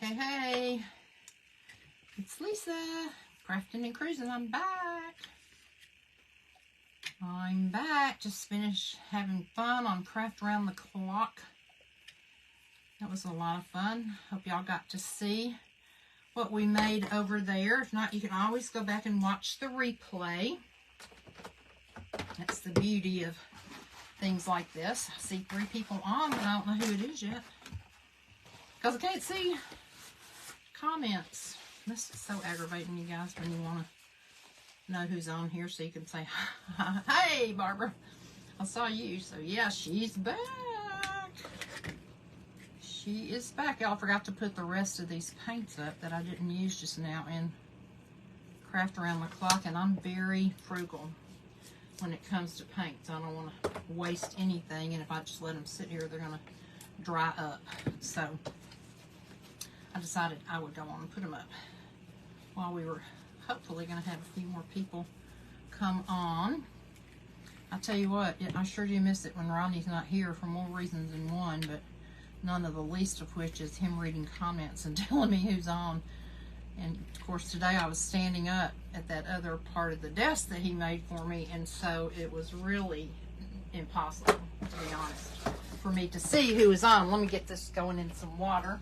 Hey, it's Lisa, crafting and cruising. I'm back. Just finished having fun on Craft Around the Clock. That was a lot of fun. Hope y'all got to see what we made over there. If not, you can always go back and watch the replay. That's the beauty of things like this. I see 3 people on, but I don't know who it is yet, because I can't see comments. This is so aggravating, you guys, when you want to know who's on here so you can say, hey, Barbara, I saw you. So, yeah, she's back. She is back. Y'all forgot to put the rest of these paints up that I didn't use just now in Craft Around the Clock, and I'm very frugal when it comes to paints. I don't want to waste anything, and if I just let them sit here, they're going to dry up. So I decided I would go on and put them up while we were hopefully going to have a few more people come on. I tell you what, I sure do miss it when Ronnie's not here for more reasons than one, but none of the least of which is him reading comments and telling me who's on. And of course today I was standing up at that other part of the desk that he made for me, and so it was really impossible, to be honest, for me to see who was on. Let me get this going in some water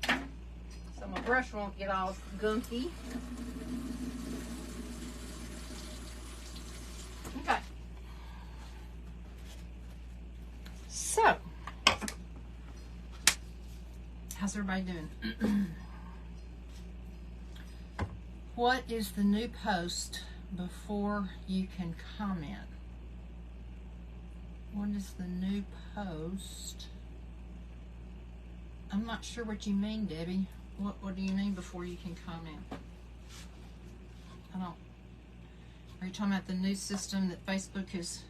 so my brush won't get all gunky. Okay. So, how's everybody doing? What is the new post before you can comment? What is the new post? I'm not sure what you mean, Debbie. What do you mean before you can comment? I don't. Are you talking about the new system that Facebook has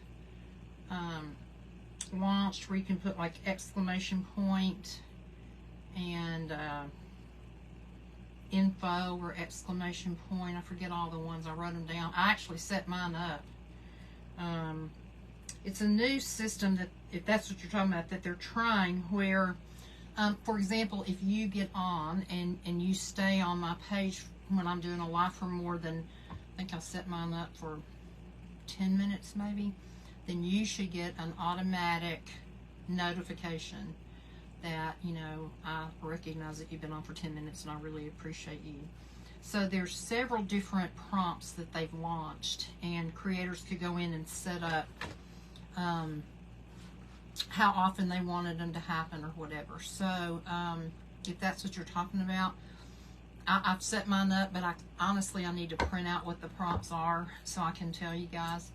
launched, where you can put like exclamation point and info or exclamation point? I forget all the ones. I wrote them down. I actually set mine up. It's a new system that, if that's what you're talking about, that they're trying, where for example, if you get on and you stay on my page when I'm doing a live for more than, I think I set mine up for 10 minutes maybe, then you should get an automatic notification that, you know, I recognize that you've been on for 10 minutes and I really appreciate you. So there's several different prompts that they've launched, and creators could go in and set up how often they wanted them to happen or whatever. So if that's what you're talking about, I've set mine up, but honestly I need to print out what the prompts are so I can tell you guys.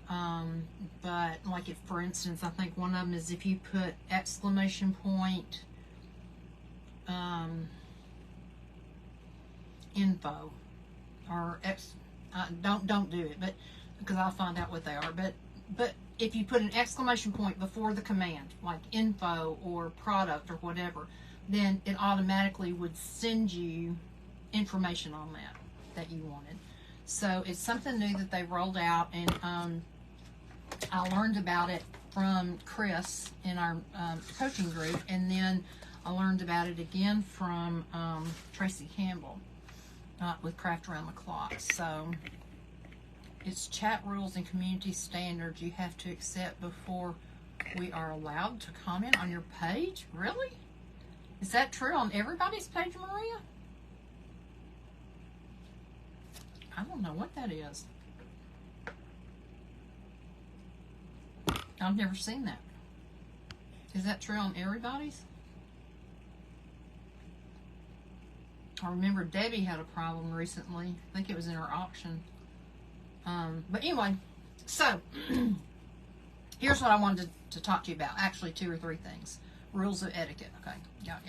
But like, if for instance, I think one of them is if you put exclamation point info or don't do it, but because I'll find out what they are. But if you put an exclamation point before the command, like info or product or whatever, then it automatically would send you information on that you wanted. So it's something new that they rolled out, and I learned about it from Chris in our coaching group, and then I learned about it again from Tracy Campbell with Craft Around the Clock. So it's chat rules and community standards you have to accept before we are allowed to comment on your page. Really? Is that true on everybody's page, Maria? I don't know what that is. I've never seen that. Is that true on everybody's? I remember Debbie had a problem recently. I think it was in her auction. But anyway, so here's what I wanted to talk to you about. Actually, 2 or 3 things. Rules of etiquette. Okay, yeah.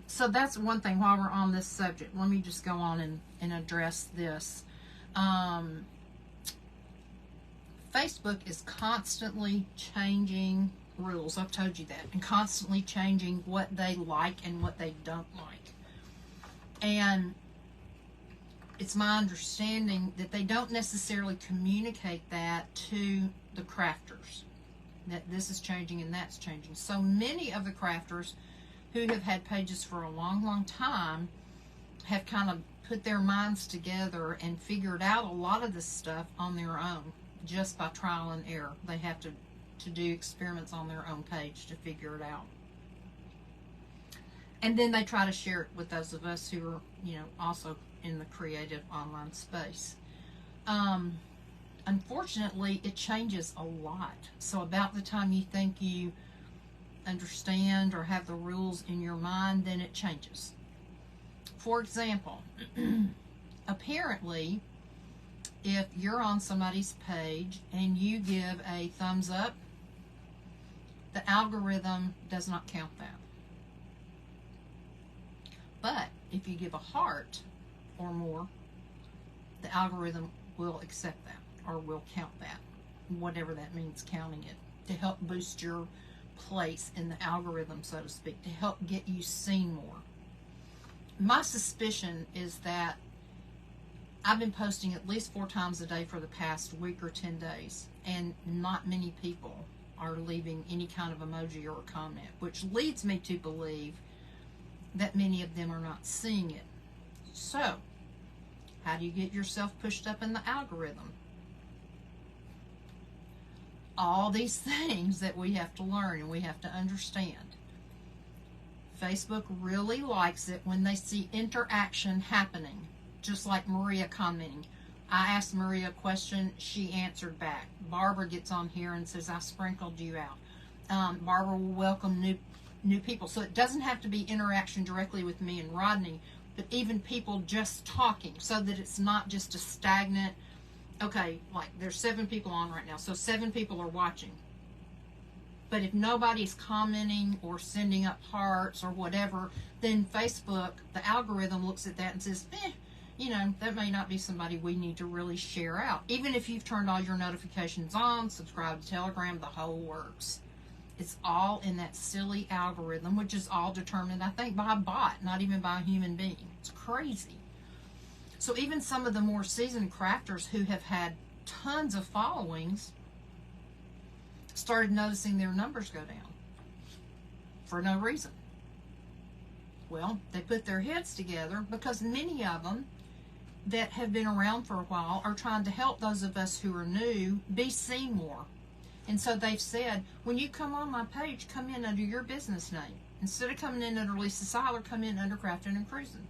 So that's one thing. While we're on this subject, let me just go on and address this. Facebook is constantly changing rules. I've told you that. And constantly changing what they like and what they don't like. And it's my understanding that they don't necessarily communicate that to the crafters, that this is changing and that's changing. So many of the crafters who have had pages for a long, long time have kind of put their minds together and figured out a lot of this stuff on their own, just by trial and error. They have to do experiments on their own page to figure it out. And then they try to share it with those of us who are, also in the creative online space. Unfortunately, it changes a lot. So about the time you think you understand or have the rules in your mind, then it changes. For example, apparently, if you're on somebody's page and you give a thumbs up, the algorithm does not count that. But if you give a heart or more, the algorithm will accept that or will count that, whatever that means, counting it, to help boost your place in the algorithm, so to speak, to help get you seen more. My suspicion is that I've been posting at least 4 times a day for the past week or 10 days, and not many people are leaving any kind of emoji or a comment, which leads me to believe that many of them are not seeing it. So, how do you get yourself pushed up in the algorithm? All these things that we have to learn and we have to understand. Facebook really likes it when they see interaction happening, just like Maria commenting. I asked Maria a question, she answered back. Barbara gets on here and says, I sprinkled you out. Barbara will welcome new people. So it doesn't have to be interaction directly with me and Rodney, but even people just talking, so that it's not just a stagnant, okay, like there's 7 people on right now, so 7 people are watching. But if nobody's commenting or sending up hearts or whatever, then Facebook, the algorithm looks at that and says, that may not be somebody we need to really share out. Even if you've turned all your notifications on, subscribe to Telegram, the whole works. It's all in that silly algorithm, which is all determined, I think, by a bot, not even by a human being. It's crazy. So even some of the more seasoned crafters who have had tons of followings started noticing their numbers go down for no reason. Well, they put their heads together because many of them that have been around for a while are trying to help those of us who are new be seen more. And so they've said, when you come on my page, come in under your business name. Instead of coming in under Lisa Seiler, come in under Crafting and Cruising.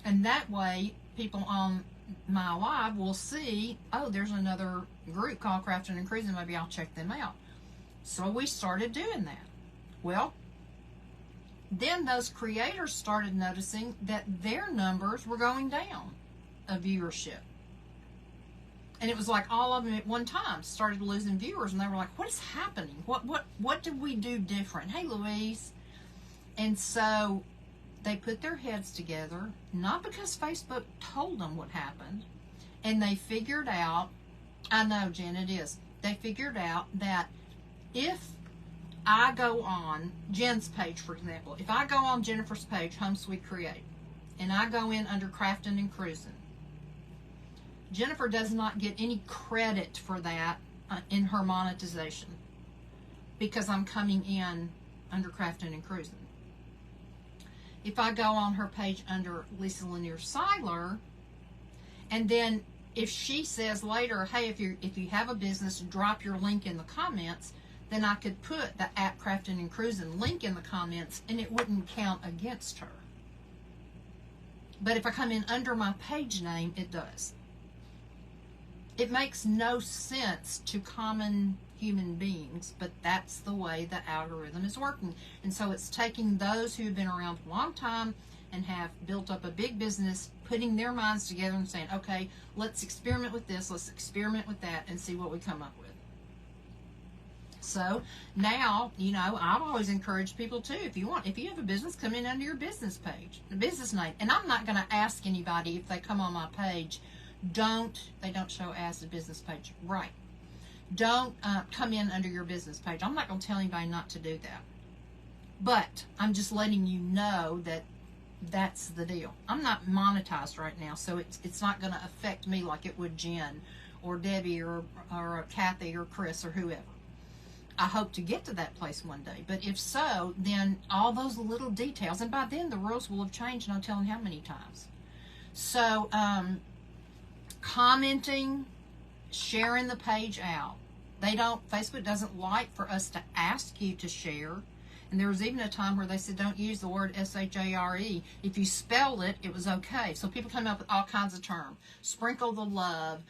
And that way, people on my live will see, oh, there's another group called Crafting and Cruising, maybe I'll check them out. So we started doing that. Well, then those creators started noticing that their numbers were going down of viewership. And it was like all of them at one time started losing viewers, and they were like, what is happening? What did we do different? Hey, Louise. And so they put their heads together, not because Facebook told them what happened, and they figured out, I know, Jen, it is, they figured out that if I go on Jen's page, for example, if I go on Jennifer's page, Home Sweet Create, and I go in under Crafting and Cruising, Jennifer does not get any credit for that in her monetization because I'm coming in under Crafting and Cruising. If I go on her page under Lisa Lanier Seiler, and then if she says later, hey, if you have a business, drop your link in the comments, then I could put the app Crafting and Cruising link in the comments and it wouldn't count against her. But if I come in under my page name, it does. It makes no sense to common human beings, but that's the way the algorithm is working. And so it's taking those who have been around a long time and have built up a big business, putting their minds together and saying, okay, let's experiment with this, let's experiment with that, and see what we come up with. So now, I've always encouraged people too, if you have a business, come in under your business page, the business name. And I'm not going to ask anybody if they come on my page, they don't show as a business page, right? Don't come in under your business page. I'm not going to tell anybody not to do that. But I'm just letting you know that that's the deal. I'm not monetized right now, so it's not going to affect me like it would Jen or Debbie or Kathy or Chris or whoever. I hope to get to that place one day. But if so, then all those little details, and by then the rules will have changed, no telling how many times. So, commenting, sharing the page out. Facebook doesn't like for us to ask you to share. And there was even a time where they said, don't use the word S-H-A-R-E. If you spelled it, it was okay. So people come up with all kinds of terms. Sprinkle the love,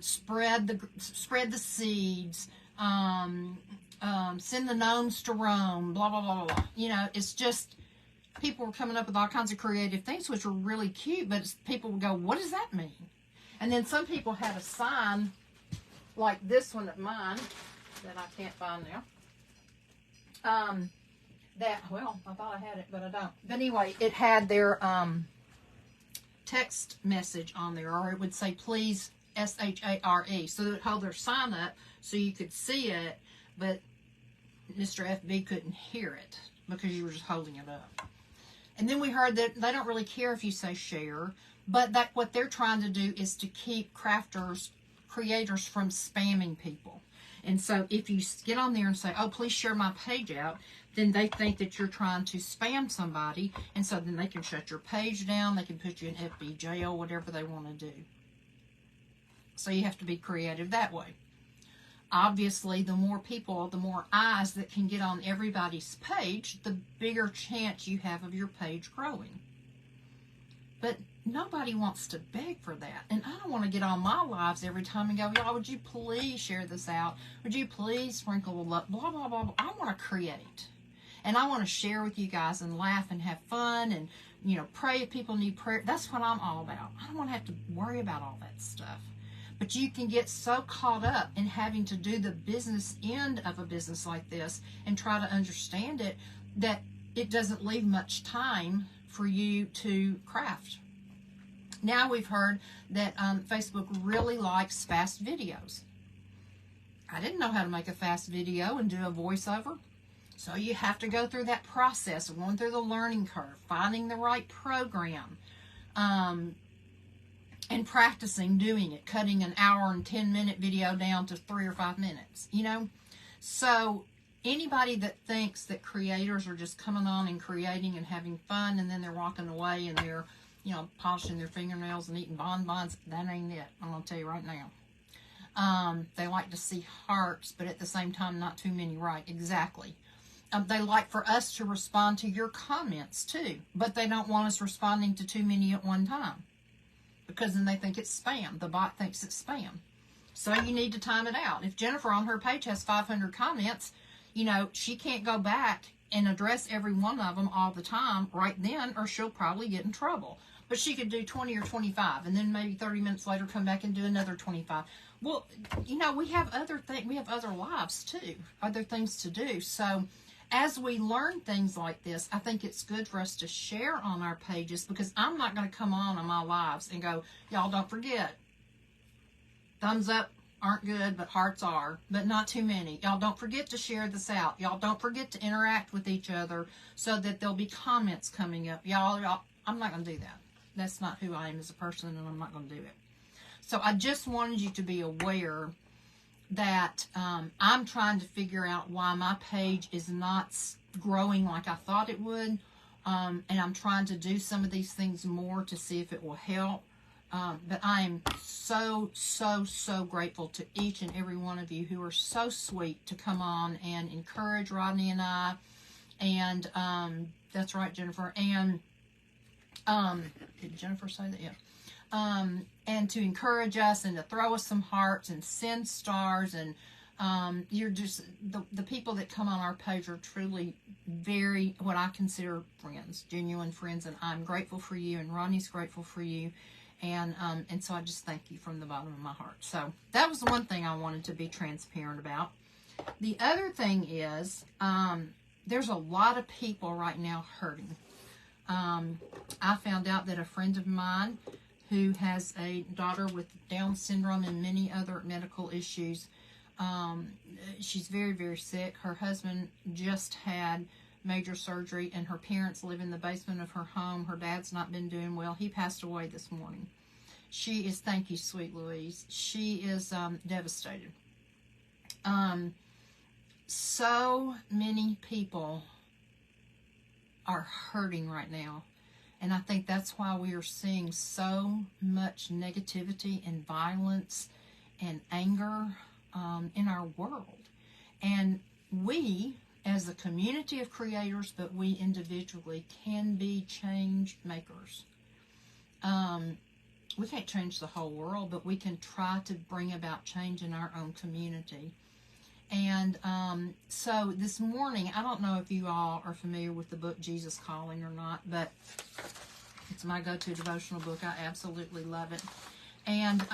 spread the seeds, send the gnomes to Rome, blah, blah, blah, blah, blah. You know, it's just, people were coming up with all kinds of creative things, which were really cute, but people would go, what does that mean? And then some people had a sign like this one at mine that I can't find now. Well, I thought I had it, but I don't. But anyway, it had their text message on there, or it would say, please, S-H-A-R-E. So it would hold their sign up so you could see it, but Mr. FB couldn't hear it because you were just holding it up. And then we heard that they don't really care if you say share, but that what they're trying to do is to keep creators from spamming people. And so if you get on there and say, oh, please share my page out, then they think that you're trying to spam somebody, and so then they can shut your page down, they can put you in FB jail, whatever they want to do. So you have to be creative that way. Obviously, the more people, the more eyes that can get on everybody's page, the bigger chance you have of your page growing. But nobody wants to beg for that. And I don't want to get on my lives every time and go, y'all, would you please share this out? Would you please sprinkle the love? Blah, blah, blah, blah. I want to create. And I want to share with you guys and laugh and have fun and, you know, pray if people need prayer. That's what I'm all about. I don't want to have to worry about all that stuff. But you can get so caught up in having to do the business end of a business like this and try to understand it that it doesn't leave much time for you to craft. Now we've heard that Facebook really likes fast videos. I didn't know how to make a fast video and do a voiceover. So you have to go through that process of going through the learning curve, finding the right program, and practicing doing it, cutting an hour and 10-minute video down to 3 or 5 minutes, you know. So anybody that thinks that creators are just coming on and creating and having fun and then they're walking away and they're, you know, polishing their fingernails and eating bonbons, that ain't it. I'm going to tell you right now. They like to see hearts, but at the same time, not too many, right? Exactly. They like for us to respond to your comments too, but they don't want us responding to too many at one time because then they think it's spam. The bot thinks it's spam. So you need to time it out. If Jennifer on her page has 500 comments, you know, she can't go back and address every one of them all the time right then, or she'll probably get in trouble. But she could do 20 or 25, and then maybe 30 minutes later come back and do another 25. Well, you know, we have other things. We have other lives too, other things to do. So as we learn things like this, I think it's good for us to share on our pages, because I'm not going to come on my lives and go, y'all don't forget, thumbs up aren't good, but hearts are, but not too many. Y'all don't forget to share this out. Y'all don't forget to interact with each other so that there'll be comments coming up. Y'all, I'm not going to do that. That's not who I am as a person, and I'm not going to do it. So I just wanted you to be aware that I'm trying to figure out why my page is not growing like I thought it would, and I'm trying to do some of these things more to see if it will help. But I am so, so, so grateful to each and every one of you who are so sweet to come on and encourage Rodney and I. And that's right, Jennifer. And did Jennifer say that? Yeah. And to encourage us and to throw us some hearts and send stars. And you're just, the people that come on our page are truly very, what I consider friends, genuine friends. And I'm grateful for you, and Rodney's grateful for you. And so I just thank you from the bottom of my heart. So that was the one thing I wanted to be transparent about. The other thing is, there's a lot of people right now hurting. I found out that a friend of mine who has a daughter with Down syndrome and many other medical issues, she's very, very sick. Her husband just had major surgery, and her parents live in the basement of her home. Her dad's not been doing well. He passed away this morning. She is, thank you, sweet Louise. She is devastated. So many people are hurting right now. And I think that's why we are seeing so much negativity and violence and anger in our world. And we, as a community of creators, but we individually, can be change makers. We can't change the whole world, but we can try to bring about change in our own community. And so this morning, I don't know if you all are familiar with the book Jesus Calling or not, but it's my go-to devotional book. I absolutely love it. And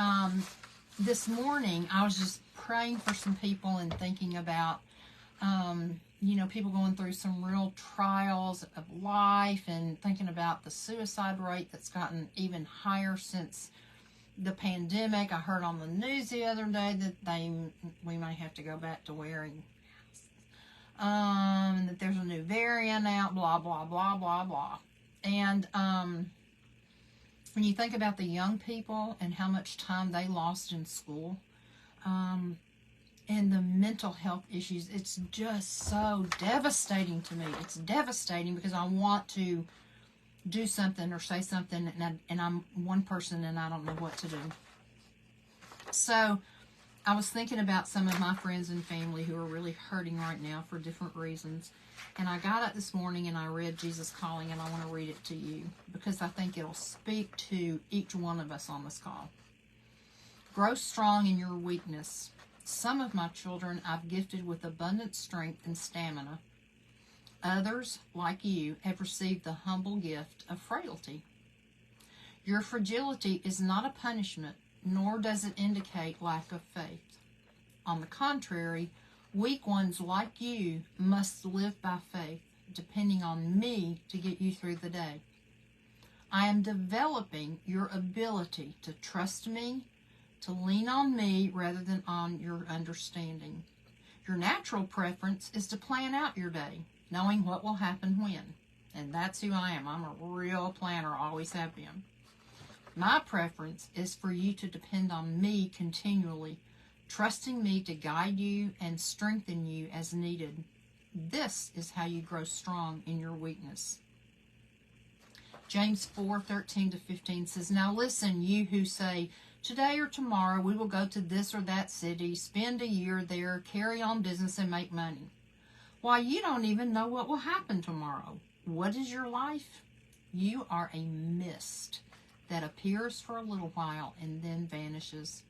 this morning, I was just praying for some people and thinking about, people going through some real trials of life, and thinking about the suicide rate that's gotten even higher since the pandemic. I heard on the news the other day that we may have to go back to wearing masks. That there's a new variant out, blah, blah, blah, blah, blah. And when you think about the young people and how much time they lost in school, and the mental health issues, it's just so devastating to me. It's devastating because I want to do something or say something, and I'm one person and I don't know what to do. So I was thinking about some of my friends and family who are really hurting right now for different reasons. And I got up this morning and I read Jesus Calling, and I want to read it to you because I think it'll speak to each one of us on this call. Grow strong in your weakness. Some of my children I've gifted with abundant strength and stamina. Others, like you, have received the humble gift of frailty. Your fragility is not a punishment, nor does it indicate lack of faith. On the contrary, weak ones like you must live by faith, depending on me to get you through the day. I am developing your ability to trust me, to lean on me rather than on your understanding. Your natural preference is to plan out your day, knowing what will happen when. And that's who I am. I'm a real planner, always have been. My preference is for you to depend on me continually, trusting me to guide you and strengthen you as needed. This is how you grow strong in your weakness. James 4:13-15 says, Now listen, you who say, today or tomorrow we will go to this or that city, spend a year there, carry on business, and make money. Why, you don't even know what will happen tomorrow. What is your life? You are a mist that appears for a little while and then vanishes.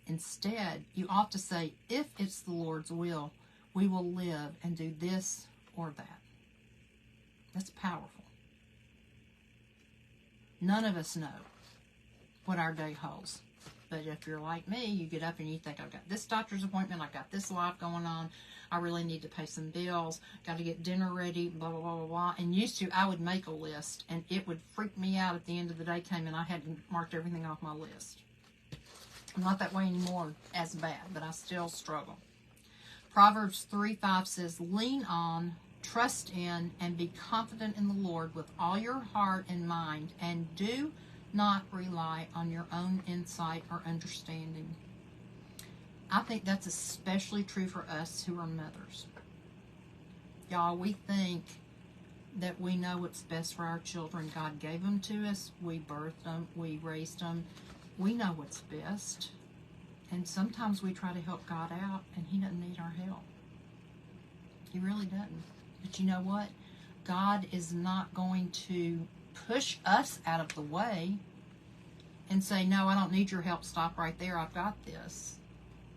Instead, you ought to say, if it's the Lord's will, we will live and do this or that. That's powerful. None of us know what our day holds. But if you're like me, you get up and you think, I've got this doctor's appointment, I've got this life going on, I really need to pay some bills, got to get dinner ready, blah, blah, blah, blah, blah. And used to, I would make a list, and it would freak me out at the end of the day came and I hadn't marked everything off my list. I'm not that way anymore as bad, but I still struggle. Proverbs 3:5 says, lean on, trust in, and be confident in the Lord with all your heart and mind, and do not rely on your own insight or understanding. I think that's especially true for us who are mothers. Y'all, we think that we know what's best for our children. God gave them to us. We birthed them. We raised them. We know what's best. And sometimes we try to help God out, and He doesn't need our help. He really doesn't. But you know what? God is not going to push us out of the way and say, no, I don't need your help, stop right there, I've got this.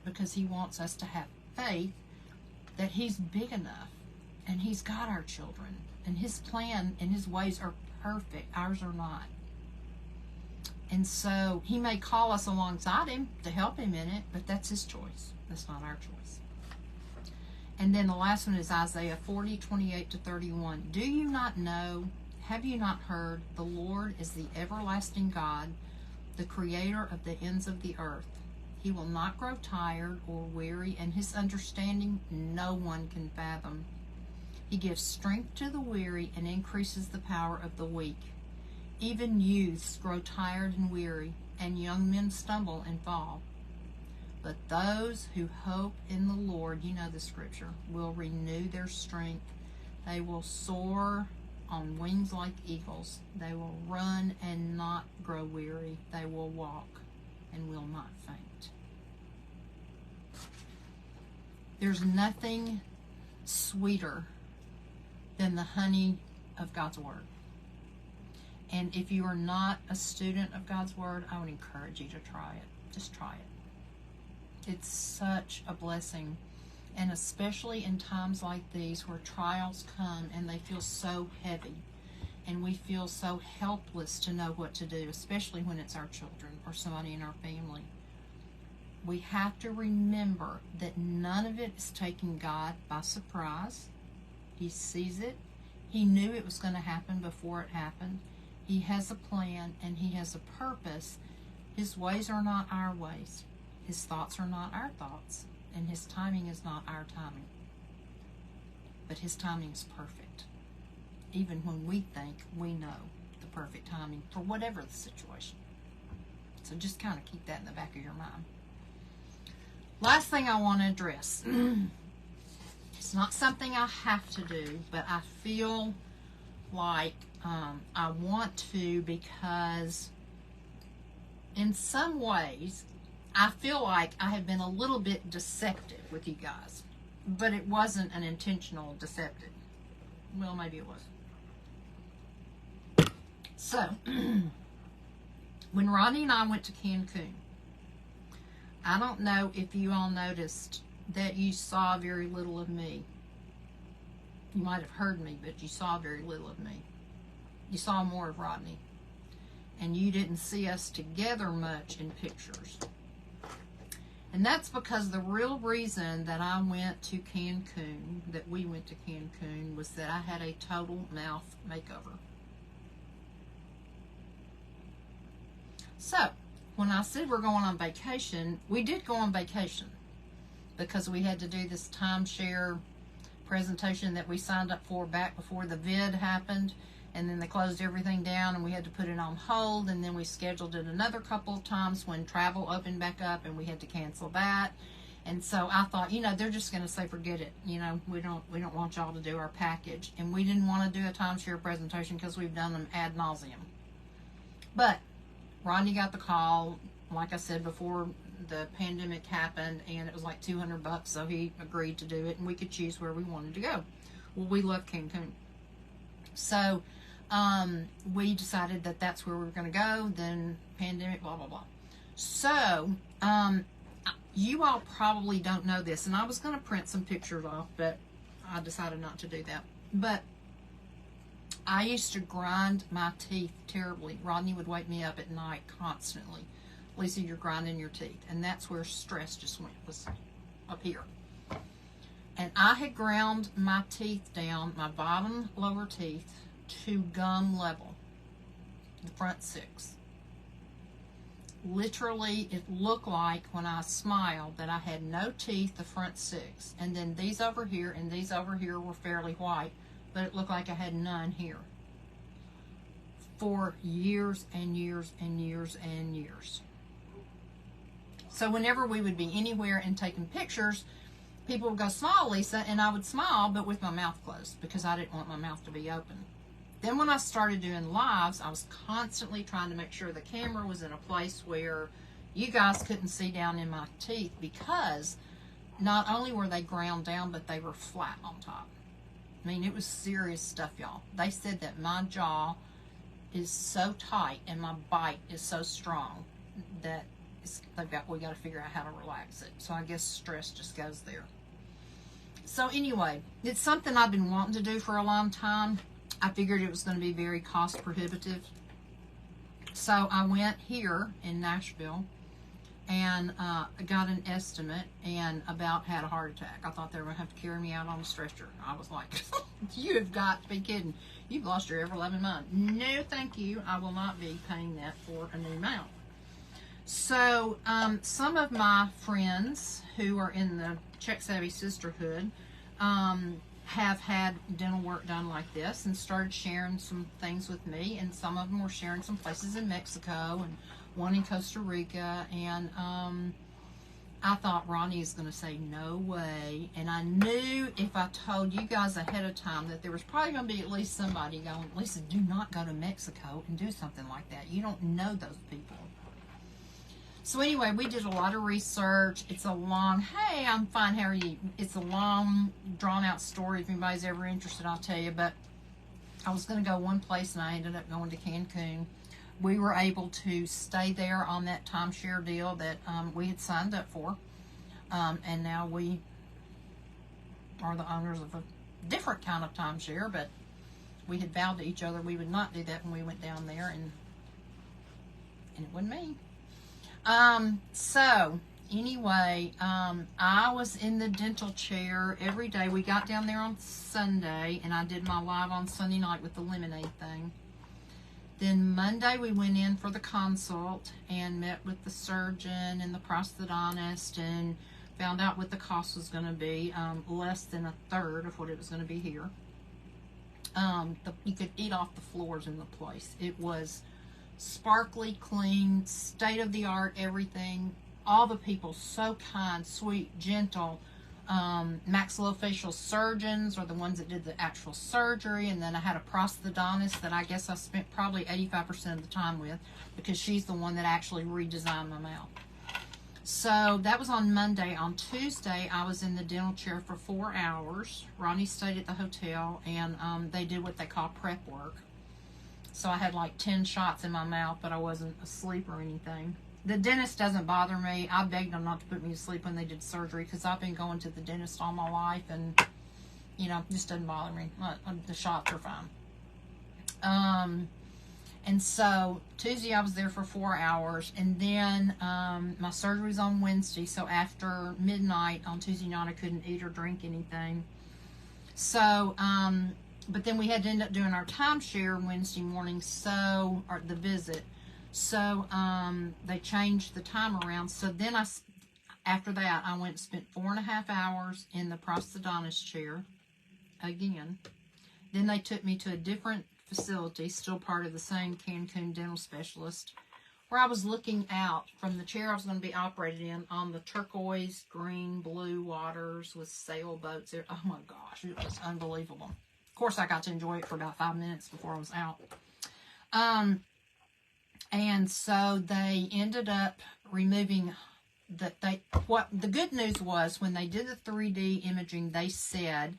Because He wants us to have faith that He's big enough and He's got our children, and His plan and His ways are perfect, ours are not. And so He may call us alongside Him to help Him in it, but that's His choice. That's not our choice. And then the last one is Isaiah 40:28-31. Do you not know? Have you not heard? The Lord is the everlasting God, the creator of the ends of the earth. He will not grow tired or weary, and His understanding no one can fathom. He gives strength to the weary and increases the power of the weak. Even youths grow tired and weary, and young men stumble and fall. But those who hope in the Lord, you know the scripture, will renew their strength. They will soar on wings like eagles. They will run and not grow weary. They will walk and will not faint. There's nothing sweeter than the honey of God's Word. And if you are not a student of God's Word, I would encourage you to try it. Just try it. It's such a blessing. And especially in times like these where trials come and they feel so heavy and we feel so helpless to know what to do, especially when it's our children or somebody in our family. We have to remember that none of it is taking God by surprise. He sees it. He knew it was going to happen before it happened. He has a plan and He has a purpose. His ways are not our ways. His thoughts are not our thoughts. And His timing is not our timing. But His timing is perfect. Even when we think we know the perfect timing for whatever the situation. So just kind of keep that in the back of your mind. Last thing I want to address. It's not something I have to do, but I feel like I want to, because in some ways I feel like I have been a little bit deceptive with you guys, but it wasn't an intentional deceptive. Well, maybe it was. So when Rodney and I went to Cancun, I don't know if you all noticed that you saw very little of me. You might have heard me, but you saw very little of me. You saw more of Rodney. And you didn't see us together much in pictures. And that's because the real reason that I went to Cancun, that we went to Cancun, was that I had a total mouth makeover. So, when I said we're going on vacation, we did go on vacation because we had to do this timeshare presentation that we signed up for back before the vid happened, and then they closed everything down and we had to put it on hold, and then we scheduled it another couple of times when travel opened back up and we had to cancel that. And so I thought, you know, they're just going to say forget it, you know, we don't want y'all to do our package. And we didn't want to do a timeshare presentation because we've done them ad nauseum. But Rodney got the call, like I said, before the pandemic happened, and it was like $200, so he agreed to do it, and we could choose where we wanted to go. Well, we love Cancun. So we decided that that's where we were going to go, then pandemic, blah, blah, blah. So you all probably don't know this, and I was going to print some pictures off, but I decided not to do that. But I used to grind my teeth terribly. Rodney would wake me up at night constantly. Lisa, you're grinding your teeth. And that's where stress just went, was up here. And I had ground my teeth down, my bottom lower teeth, to gum level, the front 6. Literally, it looked like when I smiled that I had no teeth, the front 6. And then these over here and these over here were fairly white, but it looked like I had none here. For years and years and years and years. So whenever we would be anywhere and taking pictures, people would go, "Smile, Lisa," and I would smile, but with my mouth closed, because I didn't want my mouth to be open. Then when I started doing lives, I was constantly trying to make sure the camera was in a place where you guys couldn't see down in my teeth, because not only were they ground down, but they were flat on top. I mean, it was serious stuff, y'all. They said that my jaw is so tight and my bite is so strong that we got to figure out how to relax it. So I guess stress just goes there. So anyway, it's something I've been wanting to do for a long time. I figured it was going to be very cost prohibitive. So I went here in Nashville and got an estimate, and about had a heart attack. I thought they were going to have to carry me out on a stretcher. I was like, you have got to be kidding. You've lost your ever-loving mind. No, thank you. I will not be paying that for a new mount. So some of my friends who are in the Check Savvy Sisterhood have had dental work done like this and started sharing some things with me, and some of them were sharing some places in Mexico and one in Costa Rica, and I thought Ronnie was going to say no way, and I knew if I told you guys ahead of time that there was probably going to be at least somebody going, Lisa, do not go to Mexico and do something like that. You don't know those people. So anyway, we did a lot of research. It's a long, hey, I'm fine, how are you? It's a long, drawn-out story. If anybody's ever interested, I'll tell you. But I was going to go one place, and I ended up going to Cancun. We were able to stay there on that timeshare deal that we had signed up for. And now we are the owners of a different kind of timeshare, but we had vowed to each other we would not do that when we went down there, and it wasn't me. So anyway, I was in the dental chair every day. We got down there on Sunday, and I did my live on Sunday night with the lemonade thing. Then Monday we went in for the consult and met with the surgeon and the prosthodontist and found out what the cost was going to be, less than a third of what it was going to be here. You could eat off the floors in the place. It was sparkly, clean, state-of-the-art, everything. All the people so kind, sweet, gentle. Maxillofacial surgeons are the ones that did the actual surgery, and then I had a prosthodontist that I guess I spent probably 85% of the time with, because she's the one that actually redesigned my mouth. So that was on Monday. On Tuesday, I was in the dental chair for 4 hours. Ronnie stayed at the hotel, and they did what they call prep work. So I had like 10 shots in my mouth, but I wasn't asleep or anything. The dentist doesn't bother me. I begged them not to put me to sleep when they did surgery, because I've been going to the dentist all my life, and, you know, it just doesn't bother me. The shots are fine. And so Tuesday I was there for 4 hours, and then my surgery was on Wednesday, so after midnight on Tuesday night I couldn't eat or drink anything. So, but then we had to end up doing our timeshare Wednesday morning, or the visit. So they changed the time around. So then after that, I went and spent 4.5 hours in the prosthodontist chair again. Then they took me to a different facility, still part of the same Cancun dental specialist, where I was looking out from the chair I was going to be operated in on the turquoise, green, blue waters with sailboats. Oh my gosh, it was unbelievable. Of course, I got to enjoy it for about 5 minutes before I was out. And so they ended up removing what the good news was, when they did the 3D imaging, they said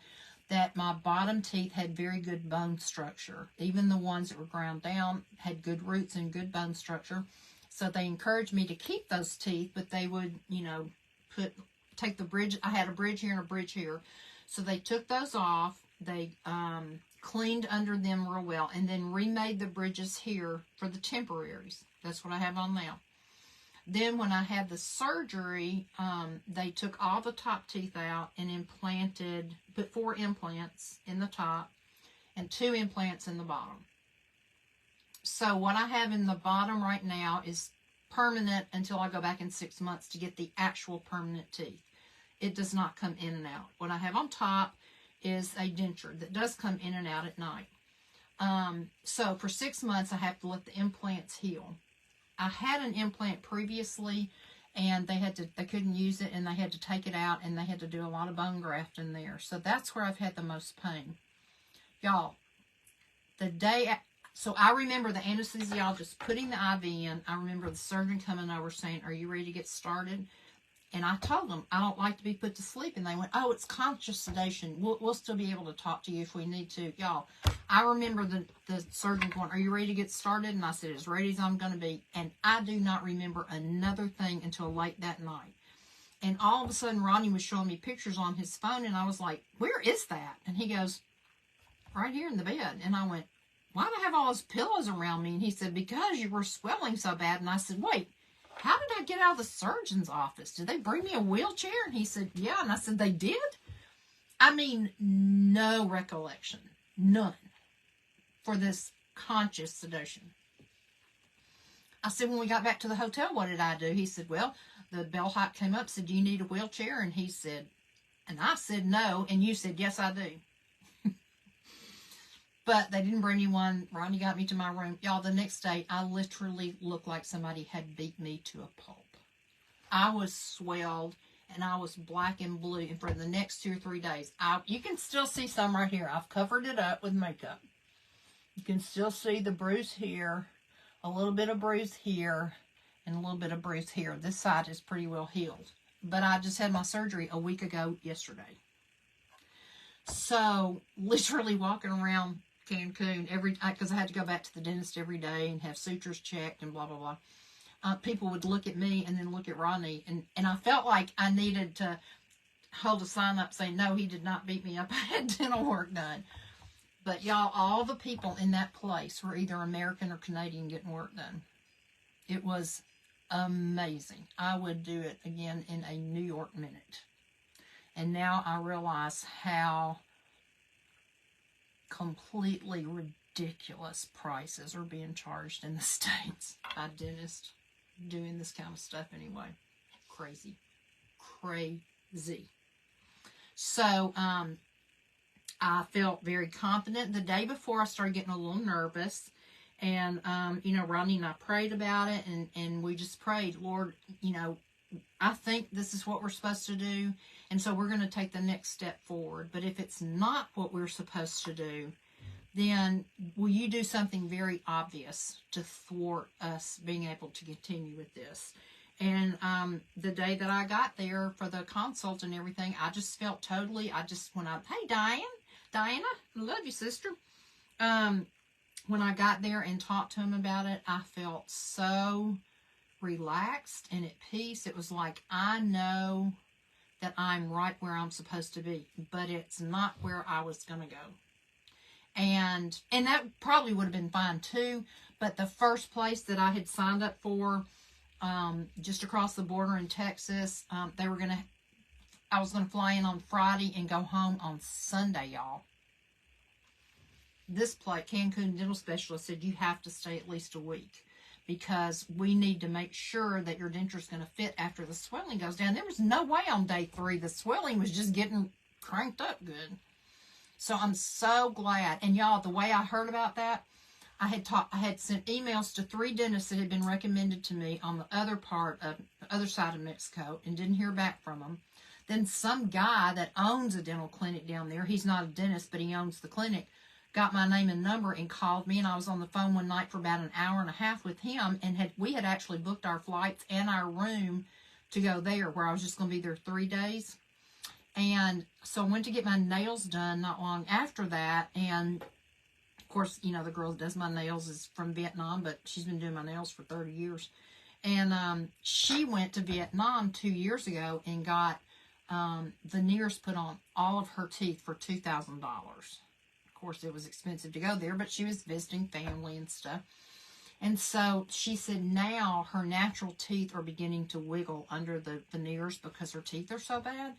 that my bottom teeth had very good bone structure. Even the ones that were ground down had good roots and good bone structure. So they encouraged me to keep those teeth, but they would, you know, take the bridge. I had a bridge here and a bridge here. So they took those off. They cleaned under them real well, and then remade the bridges here for the temporaries. That's what I have on now. Then when I had the surgery, they took all the top teeth out and put 4 implants in the top and 2 implants in the bottom. So what I have in the bottom right now is permanent until I go back in 6 months to get the actual permanent teeth. It does not come in and out. What I have on top is a denture that does come in and out at night. So for 6 months, I have to let the implants heal. I had an implant previously, and they couldn't use it, and they had to take it out, and they had to do a lot of bone graft in there. So that's where I've had the most pain. Y'all, so I remember the anesthesiologist putting the IV in. I remember the surgeon coming over saying, "Are you ready to get started?" And I told them, I don't like to be put to sleep. And they went, "Oh, it's conscious sedation. We'll still be able to talk to you if we need to." Y'all, I remember the surgeon going, "Are you ready to get started?" And I said, "As ready as I'm going to be." And I do not remember another thing until late that night. And all of a sudden, Ronnie was showing me pictures on his phone. And I was like, "Where is that?" And he goes, "Right here in the bed." And I went, "Why do I have all those pillows around me?" And he said, "Because you were swelling so bad." And I said, "Wait. How did I get out of the surgeon's office? Did they bring me a wheelchair?" And he said, "Yeah." And I said, "They did?" I mean, no recollection. None. For this conscious sedation. I said, when we got back to the hotel, what did I do? He said, "Well, the bellhop came up, said, 'Do you need a wheelchair?' And he said, and I said, 'No.' And you said, 'Yes, I do.'" But they didn't bring me one. Ronnie got me to my room. Y'all, the next day, I literally looked like somebody had beat me to a pulp. I was swelled, and I was black and blue. And for the next 2 or 3 days, you can still see some right here. I've covered it up with makeup. You can still see the bruise here, a little bit of bruise here, and a little bit of bruise here. This side is pretty well healed. But I just had my surgery a week ago yesterday. So, literally walking around Cancun because I had to go back to the dentist every day and have sutures checked and blah, blah, blah. People would look at me and then look at Rodney. And I felt like I needed to hold a sign up saying, no, he did not beat me up. I had dental work done. But y'all, all the people in that place were either American or Canadian getting work done. It was amazing. I would do it again in a New York minute. And now I realize how completely ridiculous prices are being charged in the States by dentists doing this kind of stuff anyway. Crazy. Crazy. So, I felt very confident. The day before, I started getting a little nervous. And, Rodney and I prayed about it. And we just prayed, Lord, I think this is what we're supposed to do. And so we're going to take the next step forward. But if it's not what we're supposed to do, then will you do something very obvious to thwart us being able to continue with this? And the day that I got there for the consult and everything, I just felt totally, hey, Diana, I love you, sister. When I got there and talked to him about it, I felt so relaxed and at peace. It was like, I know that I'm right where I'm supposed to be, but it's not where I was going to go. And that probably would have been fine too, but the first place that I had signed up for, just across the border in Texas, I was going to fly in on Friday and go home on Sunday, y'all. This place, Cancun Dental Specialist, said you have to stay at least a week because we need to make sure that your denture is going to fit after the swelling goes down. There was no way on day 3 the swelling was just getting cranked up good. So I'm so glad. And y'all, the way I heard about that, I had sent emails to 3 dentists that had been recommended to me on the other side of Mexico and didn't hear back from them. Then some guy that owns a dental clinic down there, he's not a dentist, but he owns the clinic, got my name and number and called me, and I was on the phone one night for about an hour and a half with him, and we had actually booked our flights and our room to go there, where I was just going to be there 3 days. And so I went to get my nails done not long after that, and of course, the girl that does my nails is from Vietnam, but she's been doing my nails for 30 years. And she went to Vietnam 2 years ago and got veneers put on all of her teeth for $2,000. Of course, it was expensive to go there, but she was visiting family and stuff. And so she said now her natural teeth are beginning to wiggle under the veneers because her teeth are so bad.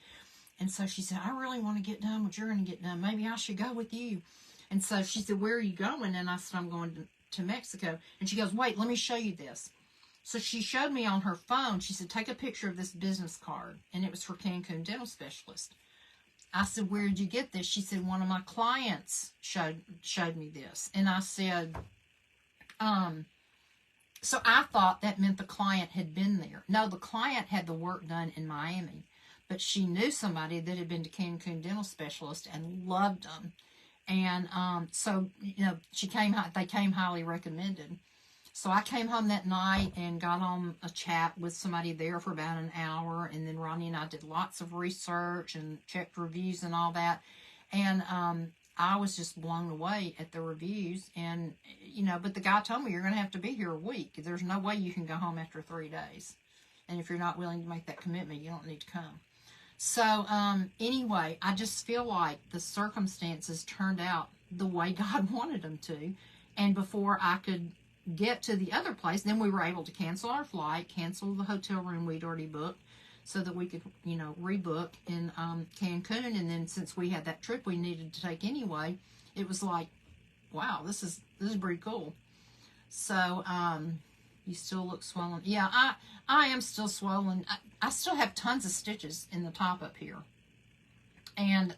And so she said, I really want to get done what you're going to get done. Maybe I should go with you. And so she said, where are you going? And I said, I'm going to Mexico. And she goes, wait, let me show you this. So she showed me on her phone. She said, take a picture of this business card. And it was for Cancun Dental Specialist. I said, where did you get this? She said, one of my clients showed me this. And I said, so I thought that meant the client had been there. No, the client had the work done in Miami. But she knew somebody that had been to Cancun Dental Specialist and loved them. And so, they came highly recommended. So I came home that night and got on a chat with somebody there for about an hour. And then Ronnie and I did lots of research and checked reviews and all that. And I was just blown away at the reviews. And, but the guy told me, you're going to have to be here a week. There's no way you can go home after 3 days. And if you're not willing to make that commitment, you don't need to come. So, anyway, I just feel like the circumstances turned out the way God wanted them to. And before I could get to the other place, then we were able to cancel our flight, cancel the hotel room we'd already booked so that we could, rebook in Cancun. And then since we had that trip we needed to take anyway, it was like, wow, this is pretty cool. So, you still look swollen. Yeah, I am still swollen. I still have tons of stitches in the top up here. And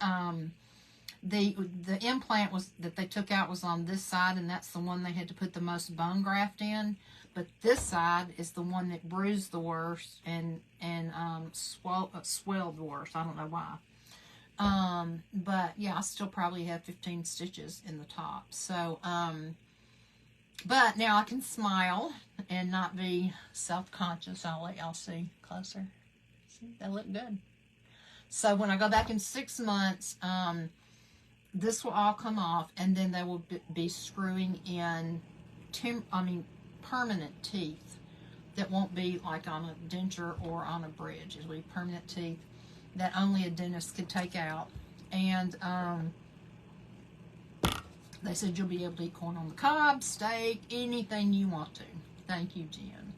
the implant that they took out was on this side, and that's the one they had to put the most bone graft in. But this side is the one that bruised the worst and swelled the worst. I don't know why. But yeah, I still probably have 15 stitches in the top. So, but now I can smile and not be self-conscious. I'll see closer. See, they look good. So when I go back in 6 months, this will all come off, and then they will be screwing in permanent teeth that won't be like on a denture or on a bridge. It'll be permanent teeth that only a dentist could take out. And they said you'll be able to eat corn on the cob, steak, anything you want to. Thank you, Jen.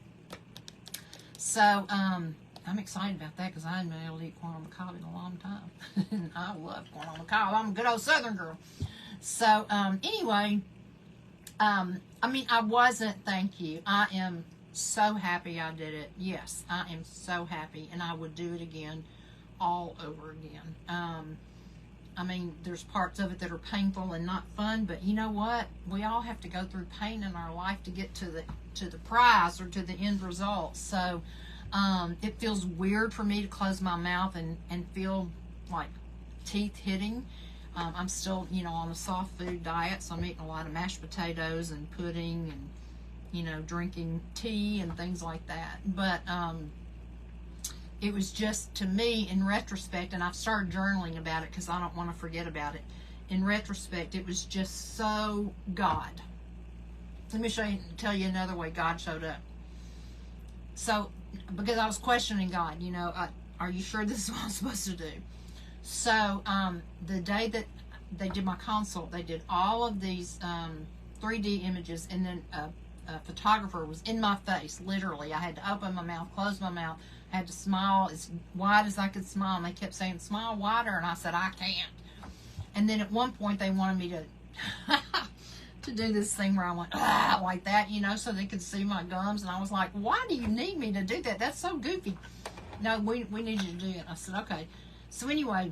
So I'm excited about that because I haven't been able to eat corn on the cob in a long time. I love corn on the cob. I'm a good old Southern girl. So anyway, I wasn't, thank you. I am so happy I did it. Yes, I am so happy, and I would do it again, all over again. There's parts of it that are painful and not fun, but you know what? We all have to go through pain in our life to get to the prize or to the end result. So it feels weird for me to close my mouth and feel like teeth hitting. I'm still, on a soft food diet, so I'm eating a lot of mashed potatoes and pudding and, drinking tea and things like that. But it was just, to me, in retrospect, and I've started journaling about it because I don't want to forget about it. In retrospect, it was just so God. Let me tell you another way God showed up. So, because I was questioning God, are you sure this is what I'm supposed to do? So, the day that they did my consult, they did all of these 3D images, and then a photographer was in my face, literally. I had to open my mouth, close my mouth. I had to smile as wide as I could smile, and they kept saying, smile wider, and I said, I can't. And then at one point, they wanted me to do this thing where I went, like that, so they could see my gums, and I was like, why do you need me to do that? That's so goofy. No, we need you to do it. I said, okay. So anyway,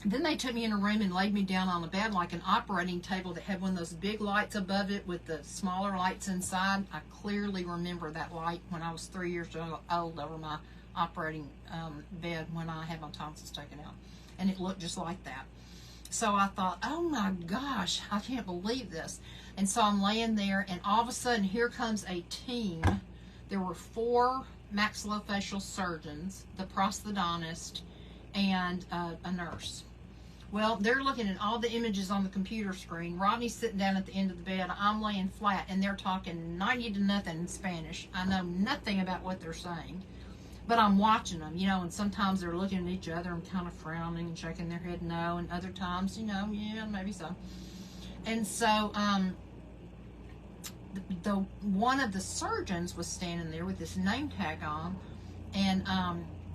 then they took me in a room and laid me down on a bed like an operating table that had one of those big lights above it with the smaller lights inside. I clearly remember that light when I was 3 years old over my operating bed when I had my tonsils taken out. And it looked just like that. So I thought, oh my gosh, I can't believe this. And so I'm laying there, and all of a sudden, here comes a team. There were 4 maxillofacial surgeons, the prosthodontist, and a nurse. Well, they're looking at all the images on the computer screen. Rodney's sitting down at the end of the bed. I'm laying flat, and they're talking 90 to nothing in Spanish. I know nothing about what they're saying, but I'm watching them, and sometimes they're looking at each other and kind of frowning and shaking their head no, and other times, yeah, maybe so. And so the one of the surgeons was standing there with this name tag on, and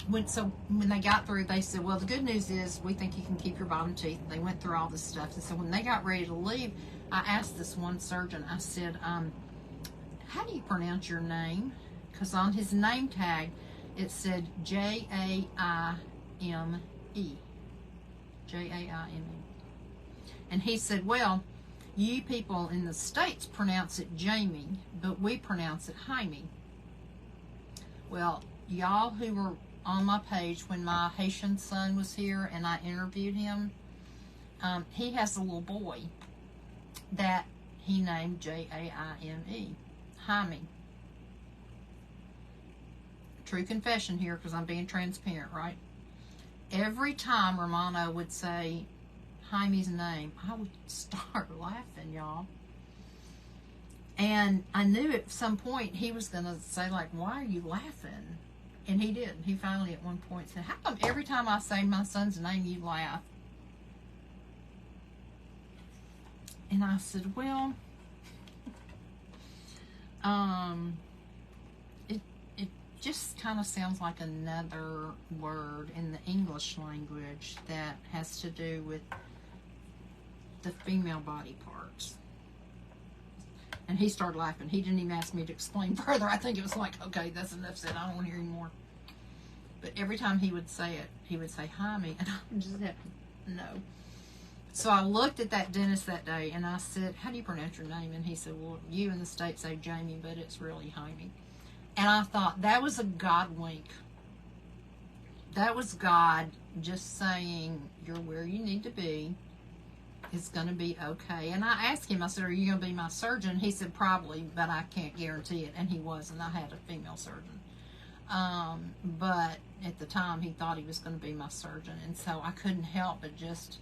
when they got through, they said, well, the good news is we think you can keep your bottom teeth. They went through all this stuff. And so when they got ready to leave, I asked this one surgeon, I said, how do you pronounce your name? Because on his name tag, it said Jaime. Jaime. And he said, well, you people in the States pronounce it Jamie, but we pronounce it Jaime. Well, y'all who were on my page when my Haitian son was here and I interviewed him, he has a little boy that he named Jaime. Jaime. True confession here, because I'm being transparent, right? Every time Romano would say Jaime's name, I would start laughing, y'all. And I knew at some point he was going to say, like, why are you laughing? And he did. He finally at one point said, how come every time I say my son's name you laugh? And I said, well, it just kind of sounds like another word in the English language that has to do with the female body parts. And he started laughing. He didn't even ask me to explain further. I think it was like, okay, that's enough said. I don't want to hear any more. But every time he would say it, he would say, Jaime, and I would just have to know. So I looked at that dentist that day and I said, how do you pronounce your name? And he said, well, you in the States say Jamie, but it's really Jaime. And I thought, that was a God wink. That was God just saying, you're where you need to be. It's going to be okay. And I asked him, I said, are you going to be my surgeon? He said, probably, but I can't guarantee it. And he wasn't. I had a female surgeon. But at the time, he thought he was going to be my surgeon. And so I couldn't help but just,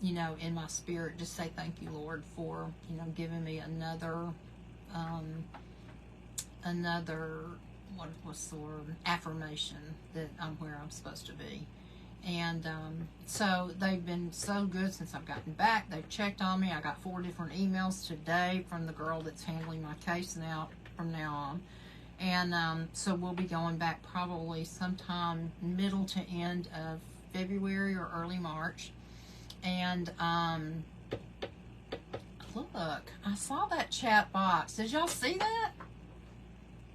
you know, in my spirit, just say thank you, Lord, for, you know, giving me another, what's the word, affirmation that I'm where I'm supposed to be. And so they've been so good since I've gotten back. They've checked on me. I got 4 different emails today from the girl that's handling my case now from now on. And so we'll be going back probably sometime middle to end of February or early March. And look, I saw that chat box. Did y'all see that?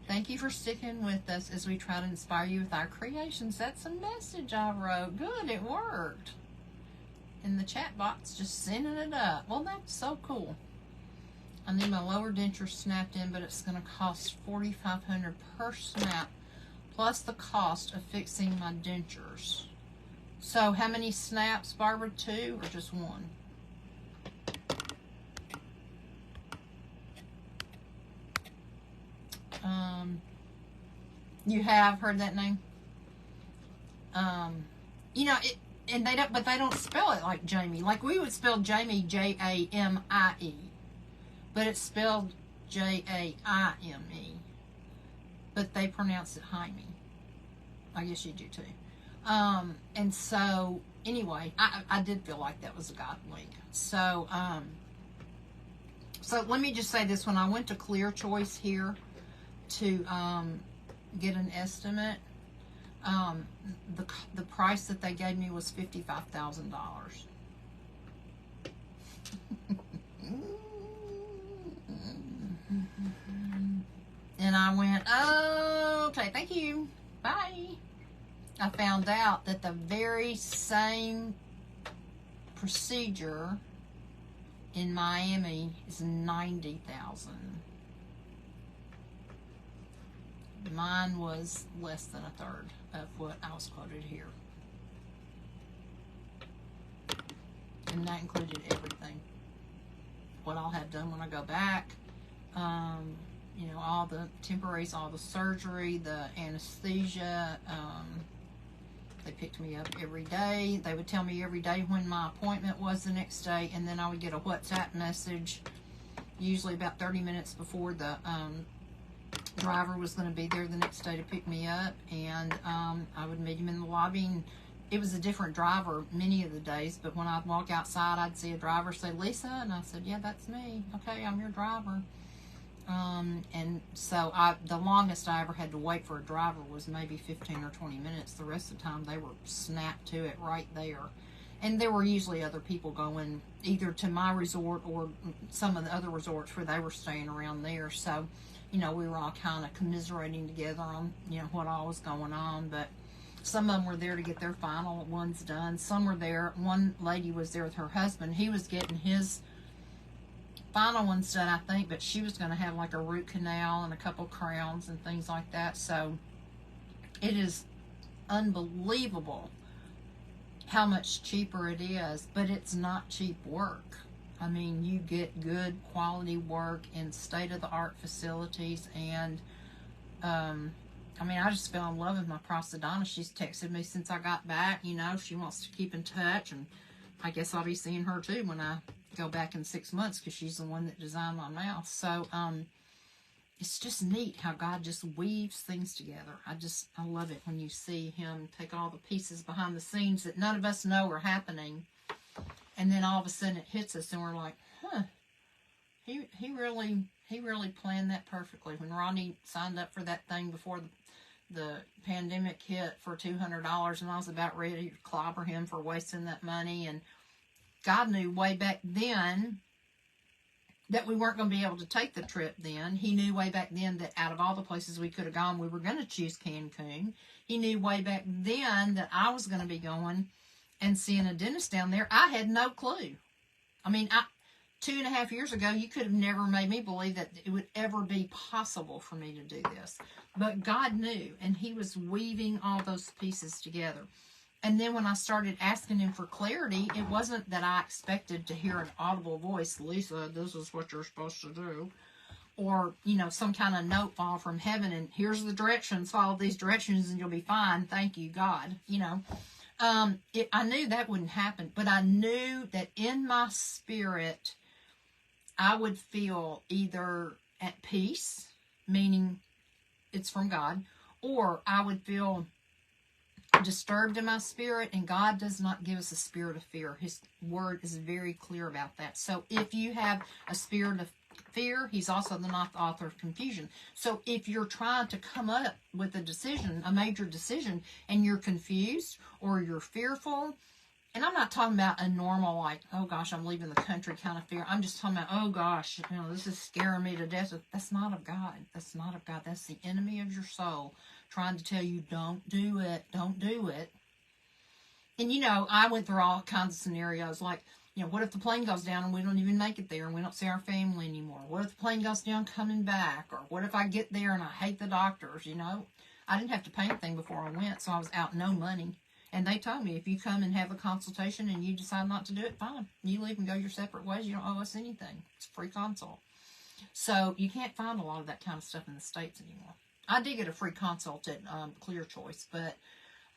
Thank you for sticking with us as we try to inspire you with our creations. That's a message I wrote. Good, it worked. In the chat box, just sending it up. Well, that's so cool. I need my lower denture snapped in, but it's going to cost $4,500 per snap, plus the cost of fixing my dentures. So, how many snaps, Barbara? 2 or just 1? You have heard that name? You know, and they don't, but they don't spell it like Jamie. Like we would spell Jamie Jamie, but it's spelled Jaime. But they pronounce it Jaime. I guess you do too. And so anyway, I did feel like that was a God wink. So, so let me just say this: when I went to Clear Choice here to get an estimate, the price that they gave me was $55,000. And I went, oh, okay, thank you, bye. I found out that the very same procedure in Miami is $90,000. Mine was less than a third of what I was quoted here. And that included everything. What I'll have done when I go back, you know, all the temporaries, all the surgery, the anesthesia. They picked me up every day. They would tell me every day when my appointment was the next day, and then I would get a WhatsApp message, usually about 30 minutes before the driver was going to be there the next day to pick me up, and I would meet him in the lobby. And it was a different driver many of the days, but when I'd walk outside, I'd see a driver say, Lisa, and I said, yeah, that's me. Okay, I'm your driver. And so the longest I ever had to wait for a driver was maybe 15 or 20 minutes. The rest of the time, they were snapped to it right there. And there were usually other people going either to my resort or some of the other resorts where they were staying around there. So, you know, we were all kind of commiserating together on, you know, what all was going on. But some of them were there to get their final ones done. Some were there. One lady was there with her husband. He was getting his final ones done, I think, but she was going to have like a root canal and a couple crowns and things like that. So it is unbelievable how much cheaper it is, but it's not cheap work. I mean, you get good quality work in state-of-the-art facilities, and I mean, I just fell in love with my prosthodontist. She's texted me since I got back. You know, she wants to keep in touch, and I guess I'll be seeing her too when I go back in 6 months, because she's the one that designed my mouth. So it's just neat how God just weaves things together. I love it when you see him take all the pieces behind the scenes that none of us know are happening, and then all of a sudden it hits us and we're like, huh, he really planned that perfectly. When Ronnie signed up for that thing before the pandemic hit for $200, and I was about ready to clobber him for wasting that money, and God knew way back then that we weren't going to be able to take the trip then. He knew way back then that out of all the places we could have gone, we were going to choose Cancun. He knew way back then that I was going to be going and seeing a dentist down there. I had no clue. I mean, 2.5 years ago, you could have never made me believe that it would ever be possible for me to do this. But God knew, and he was weaving all those pieces together. And then when I started asking him for clarity, it wasn't that I expected to hear an audible voice, Lisa, this is what you're supposed to do. Or, you know, some kind of note fall from heaven, and here's the directions, follow these directions and you'll be fine. Thank you, God. You know, I knew that wouldn't happen, but I knew that in my spirit, I would feel either at peace, meaning it's from God, or I would feel disturbed in my spirit, and God does not give us a spirit of fear. His word is very clear about that. So if you have a spirit of fear, he's also not the author of confusion. So if you're trying to come up with a decision, a major decision, and you're confused or you're fearful, and I'm not talking about a normal, like, oh gosh, I'm leaving the country kind of fear. I'm just talking about, oh gosh, you know, this is scaring me to death. That's not of God. That's not of God. That's the enemy of your soul trying to tell you, don't do it. Don't do it. And, you know, I went through all kinds of scenarios, like, you know, what if the plane goes down and we don't even make it there and we don't see our family anymore? What if the plane goes down coming back? Or what if I get there and I hate the doctors, you know? I didn't have to pay anything before I went, so I was out no money. And they told me, if you come and have a consultation and you decide not to do it, fine. You leave and go your separate ways. You don't owe us anything. It's a free consult. So you can't find a lot of that kind of stuff in the States anymore. I did get a free consult at Clear Choice, but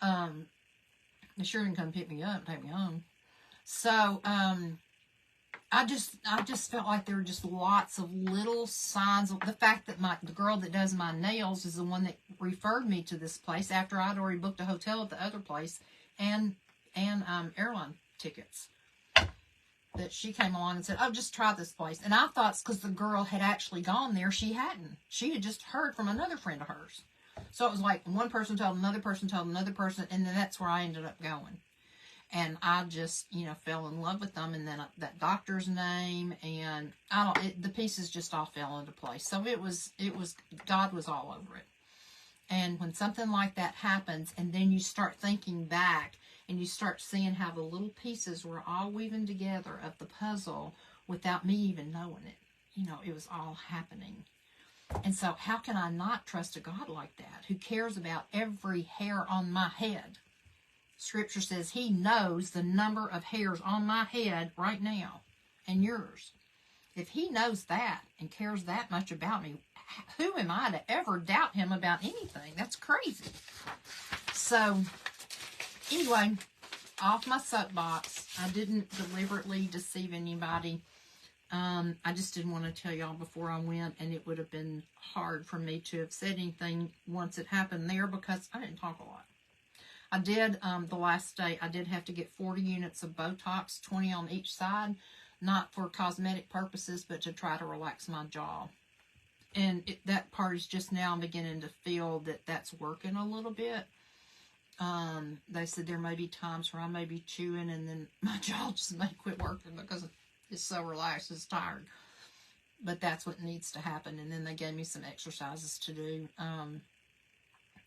they sure didn't come pick me up and take me home. So I just felt like there were just lots of little signs of the fact that the girl that does my nails is the one that referred me to this place after I'd already booked a hotel at the other place and airline tickets. That she came along and said, oh, just try this place. And I thought it's because the girl had actually gone there. She hadn't. She had just heard from another friend of hers. So it was like one person told another person, and then that's where I ended up going. And I just, you know, fell in love with them, and then that doctor's name, and the pieces just all fell into place. So it was, God was all over it. And when something like that happens, and then you start thinking back, and you start seeing how the little pieces were all weaving together of the puzzle without me even knowing it. You know, it was all happening. And so how can I not trust a God like that, who cares about every hair on my head? Scripture says he knows the number of hairs on my head right now and yours. If he knows that and cares that much about me, who am I to ever doubt him about anything? That's crazy. So, anyway, off my soapbox. I didn't deliberately deceive anybody. I just didn't want to tell y'all before I went, and it would have been hard for me to have said anything once it happened there because I didn't talk a lot. I did, the last day, I did have to get 40 units of Botox, 20 on each side, not for cosmetic purposes, but to try to relax my jaw. And that part is just now I'm beginning to feel that that's working a little bit. They said there may be times where I may be chewing and then my jaw just may quit working because it's so relaxed, it's tired. But that's what needs to happen. And then they gave me some exercises to do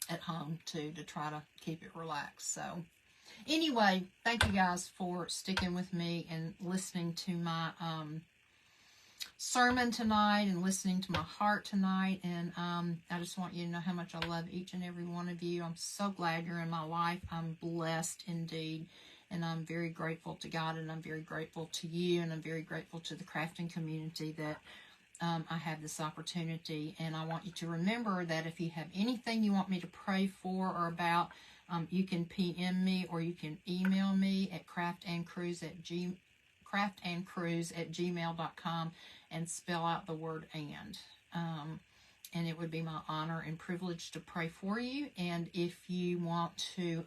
at home too, to try to keep it relaxed. So anyway, thank you guys for sticking with me and listening to my sermon tonight and listening to my heart tonight. And I just want you to know how much I love each and every one of you. I'm so glad you're in my life. I'm blessed indeed. And I'm very grateful to God, and I'm very grateful to you, and I'm very grateful to the crafting community that I have this opportunity. And I want you to remember that if you have anything you want me to pray for or about, you can PM me or you can email me at craftandcruise@gmail.com and spell out the word and it would be my honor and privilege to pray for you. And if you want to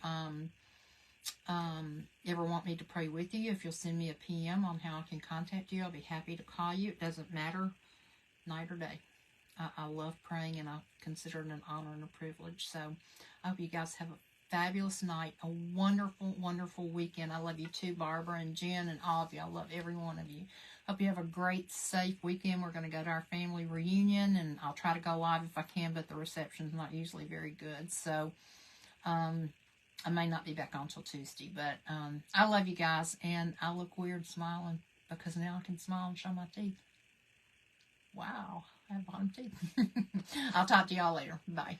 ever want me to pray with you, if you'll send me a PM on how I can contact you, I'll be happy to call you. It doesn't matter night or day. I love praying, and I consider it an honor and a privilege. So I hope you guys have a fabulous night, a wonderful, wonderful weekend. I love you too, Barbara and Jen and all of you. I love every one of you. Hope you have a great, safe weekend. We're going to go to our family reunion, and I'll try to go live if I can, but the reception's not usually very good. So I may not be back on till Tuesday, but I love you guys, and I look weird smiling, because now I can smile and show my teeth. Wow, I have bottom teeth. I'll talk to y'all later. Bye.